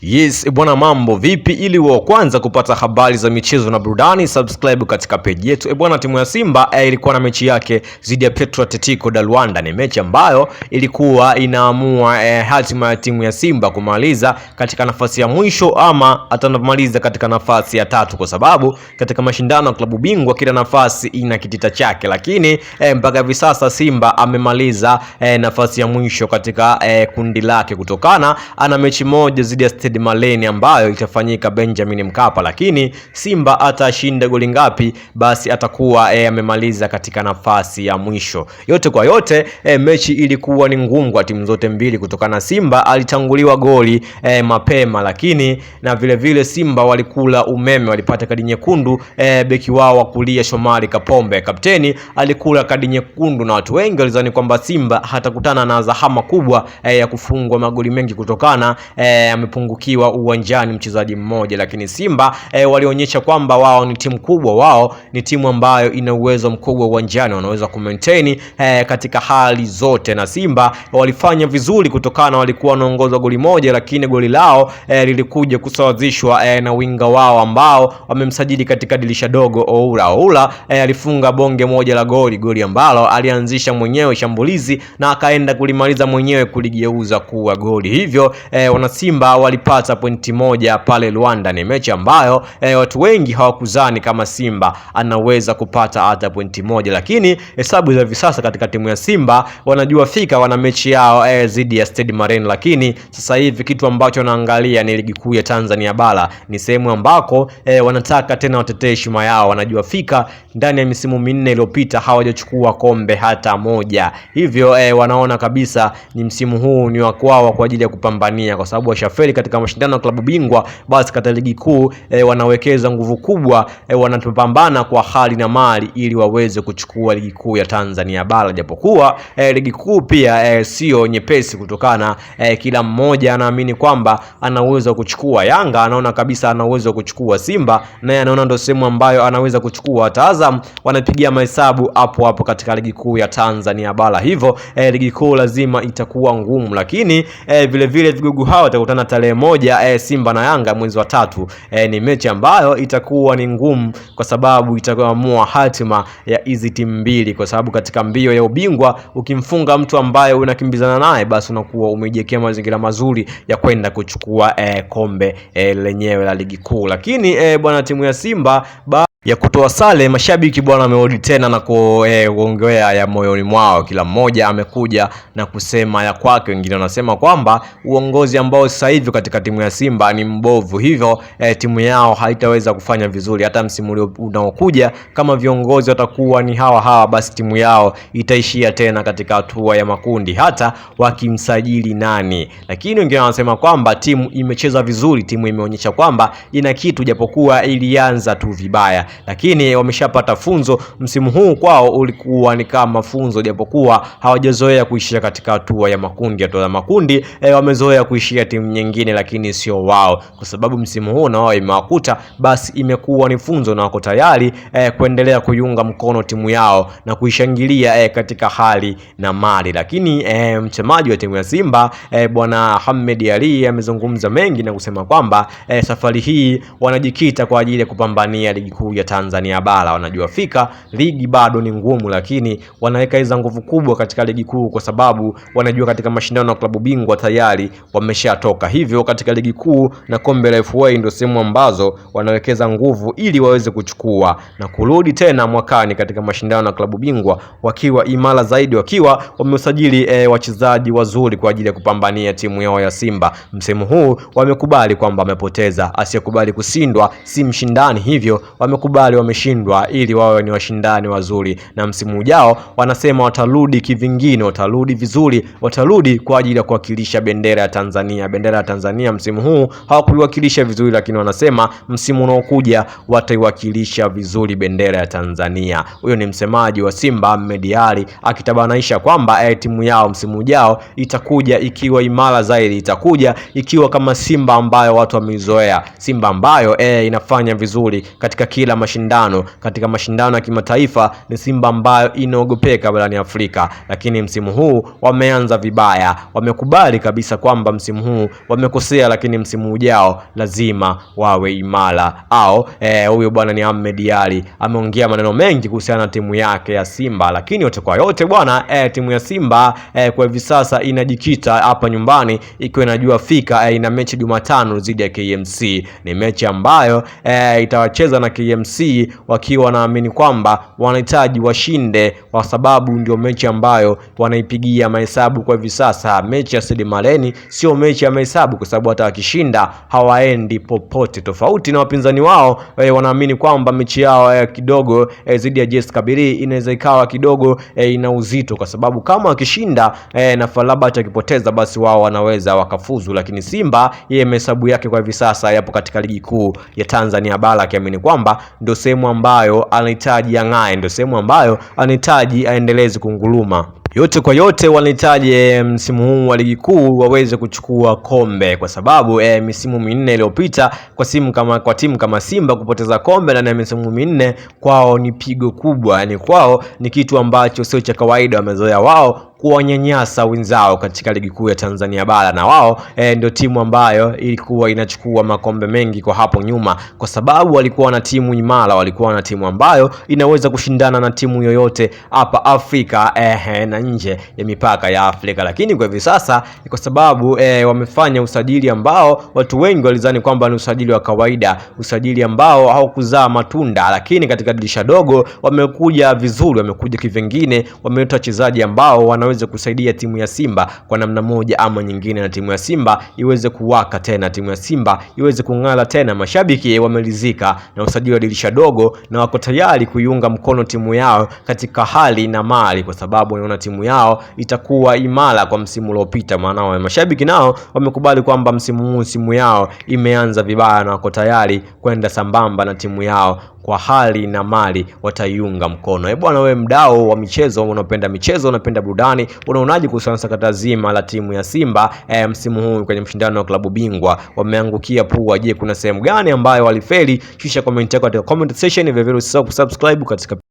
Yes, bwana mambo vipi? Ili wa kwanza kupata habari za michezo na burudani, subscribe katika page yetu. Bwana, timu ya Simba ilikuwa na mechi yake dhidi ya Petro Atletico da Luanda. Ni mechi ambayo ilikuwa inaamua hatima ya timu ya Simba kumaliza katika nafasi ya mwisho ama atamaliza katika nafasi ya tatu, kwa sababu katika mashindano ya klabu bingwa kila nafasi ina kitita chake, lakini mpaka hivi sasa Simba amemaliza nafasi ya mwisho katika kundi lake kutokana ana mechi moja dhidi ya Stade Malien ambayo itafanyika Benjamin Mkapa, lakini Simba atashinda goli ngapi basi atakuwa amemaliza katika nafasi ya mwisho. Yote kwa yote mechi ilikuwa ni ngumu kwa timu zote mbili kutokana Simba alitanguliwa goli mapema, lakini na vile vile Simba walikula umeme, walipata kadi nyekundu beki wao wa kulia Shomari Kapombe kapteni alikula kadi nyekundu, na watu wengi walidhani kwamba Simba hatakutana na zahama kubwa ya kufungwa magoli mengi kutokana amepungukiwa uwanjani mchezaji mmoja, lakini Simba walionyesha kwamba wao ni timu kubwa, wao ni timu ambayo ina uwezo mkubwa uwanjani, wanaweza kumaintain katika hali zote, na Simba walifanya vizuri kutokana walikuwa wanaongoza goli moja, lakini goli lao lilikuja kusawazishwa na winga wao ambao wamemsajili katika dirisha dogo Oula alifunga bonge moja la goli ambalo alianzisha mwenyewe shambulizi na akaenda kulimaliza mwenyewe kuligeuza kuwa goli. Hivyo wana Simba walipata pointi moja pale Luanda. Ni mechi ambayo watu wengi hawakuzani kama Simba anaweza kupata hata pointi moja, lakini hesabu za hivi sasa katika timu ya Simba wanajua fika wana mechi yao dhidi ya Stade Malien, lakini sasa hivi kitu ambacho wanaangalia ni ligi kuu ya Tanzania bara, ni sehemu ambako wanataka tena watetee heshima yao. Wanajua fika ndani ya misimu minne iliyopita hawajachukua kombe hata moja, hivyo wanaona kabisa ni msimu huu ni wa kwao kwa ajili ya kupambania, kwa sababu washafeli katika mashindano ya klabu bingwa, basi katika ligi kuu wanawekeza nguvu kubwa, wanapambana kwa hali na mali ili waweze kuchukua ligi kuu ya Tanzania bara, japokuwa ligi kuu pia sio nyepesi kutokana kila mmoja anaamini kwamba anaweza kuchukua. Yanga anaona kabisa anaweza kuchukua, Simba naye anaona ndio sehemu ambayo anaweza kuchukua, Azam wanapigia mahesabu hapo katika ligi kuu ya Tanzania bara. Hivyo ligi kuu lazima itakuwa ngumu, lakini vile vile vigogo hao watakutana tarehe moja Simba na Yanga mwezi wa 3. Ni mechi ambayo itakuwa ni ngumu kwa sababu itaamua hatima ya hizi timu mbili, kwa sababu katika mbio ya ubingwa ukimfunga mtu ambaye unakimbizana naye basi unakuwa umejiwekea mazingira mazuri ya kwenda kuchukua kombe lenyewe la ligi kuu. Lakini bwana, timu ya Simba ya kutoa sale, mashabiki bwana wamerudi tena na kuongea ya moyoni mwao. Kila mmoja amekuja na kusema ya kwake. Wengine wanasema kwamba uongozi ambao sasa hivi katika timu ya Simba ni mbovu, hivyo timu yao haitaweza kufanya vizuri hata msimu unaokuja. Kama viongozi watakuwa ni hawa basi timu yao itaishia tena katika hatua ya makundi hata wakimsajili nani. Lakini wengine wanasema kwamba timu imecheza vizuri, timu imeonyesha kwamba ina kitu, japokuwa ilianza tu vibaya, lakini wameshapata funzo. Msimu huu kwao ulikuwa ni kama funzo, japokuwa hawajazoea kuishia katika hatua ya makundi. Hatua ya makundi wamezoea kuishia timu nyingine, lakini sio wao, kwa sababu msimu huu na wao imewakuta, basi imekuwa ni funzo na wako tayari kuendelea kuiunga mkono timu yao na kuishangilia katika hali na mali. Lakini msemaji wa timu ya Simba bwana Ahmed Ally amezungumza mengi na kusema kwamba safari hii wanajikita kwa ajili ya kupambania ligi kuu ya Tanzania bara. Wanajua fika ligi bado ni ngumu, lakini wanaweka hizo nguvu kubwa katika ligi kuu kwa sababu wanajua katika mashindano ya klabu bingwa tayari wameshatoka. Hivyo katika ligi kuu na kombe la FA ndio sehemu ambazo wanawekeza nguvu ili waweze kuchukua na kurudi tena mwakani katika mashindano ya klabu bingwa wakiwa imara zaidi, wakiwa wamesajili wachezaji wazuri kwa ajili ya kupambania timu yao ya Simba. Msimu huu wamekubali kwamba wamepoteza, asiyekubali kushindwa si mshindani, hivyo wamekubali wameshindwa ili wawe ni washindani wazuri, na msimu ujao wanasema watarudi kivingine, watarudi vizuri, watarudi kwa ajili ya kuwakilisha bendera ya Tanzania. Bendera ya Tanzania msimu huu hawakuiwakilisha vizuri, lakini wanasema msimu unaokuja wataiwakilisha vizuri bendera ya Tanzania. Huyo ni msemaji wa Simba Ahmed Ally akitabanaisha kwamba timu yao msimu ujao itakuja ikiwa imara zaidi, itakuja ikiwa kama Simba ambayo watu wameizoea, Simba ambayo inafanya vizuri katika kila mashindano katika mashindano ya kimataifa, ni Simba ambayo inaogopeka barani Afrika. Lakini msimu huu wameanza vibaya, wamekubali kabisa kwamba msimu huu wamekosea, lakini msimu ujao lazima wawe imara. Au huyo bwana ni Ahmed Ally ameongea maneno mengi kuhusiana na timu yake ya Simba, lakini yote kwa yote bwana, timu ya Simba kwa hivi sasa inajikita hapa nyumbani, ikiwa inajua fika ina mechi Jumatano dhidi ya KMC. Ni mechi ambayo itawacheza na KMC wakiwa wanaamini kwamba wanahitaji washinde, kwa sababu ndio mechi ambayo wanaipigia mahesabu kwa hivi sasa. Mechi ya Said Maleni sio mechi ya mahesabu, kwa sababu hata wakishinda hawaendi popote, tofauti na wapinzani wao. Wanaamini kwamba mechi yao kidogo dhidi ya JS Kabylie inaweza ikawa kidogo ina uzito, kwa sababu kama wakishinda na FAR Rabat akipoteza, basi wao wanaweza wakafuzu. Lakini Simba yeye mahesabu yake kwa hivi sasa yapo katika ligi kuu ya Tanzania bara, akiamini kwamba ndio sehemu ambayo anahitaji ang'ae, ndio sehemu ambayo anahitaji aendeleze kunguruma. Yote kwa yote wanahitaji msimu huu wa ligi kuu waweze kuchukua kombe, kwa sababu misimu minne iliyopita kwa timu kama Simba kupoteza kombe ndani ya misimu minne kwao ni pigo kubwa, yani kwao ni kitu ambacho sio cha kawaida. Wamezoea wao kuwanyanyasa wenzao katika ligi kuu ya Tanzania bara, na wao ndio timu ambayo ilikuwa inachukua makombe mengi kwa hapo nyuma, kwa sababu walikuwa na timu imara, walikuwa na timu ambayo inaweza kushindana na timu yoyote hapa Afrika na nje ya mipaka ya Afrika. Lakini kwa hivi sasa ni kwa sababu wamefanya usajili ambao watu wengi walidhani kwamba ni usajili wa kawaida, usajili ambao haukuzaa matunda, lakini katika dirisha dogo wamekuja vizuri, wamekuja kivingine, wameleta wachezaji ambao wanaweza kusaidia timu ya Simba kwa namna moja ama nyingine, na timu ya Simba iweze kuwaka tena, timu ya Simba iweze kung'ala tena. Mashabiki wamelizika na usajili wa dirisha dogo na wako tayari kuiunga mkono timu yao katika hali na mali, kwa sababu wanaona timu yao itakuwa imara kwa msimu uliopita. Maana mashabiki nao wamekubali kwamba msimu huu timu yao imeanza vibaya, na wako tayari kwenda sambamba na timu yao kwa hali na mali, wataiunga mkono. Bwana, wewe mdau wa michezo, unapenda michezo, unapenda burudani, unaonaje kuhusiana sakata zima la timu ya Simba msimu huu kwenye mshindano wa klabu bingwa? Wameangukia pua. Je, kuna sehemu gani ambayo walifeli? Kisha comment yako katika comment section, vile vile usisahau kusubscribe katika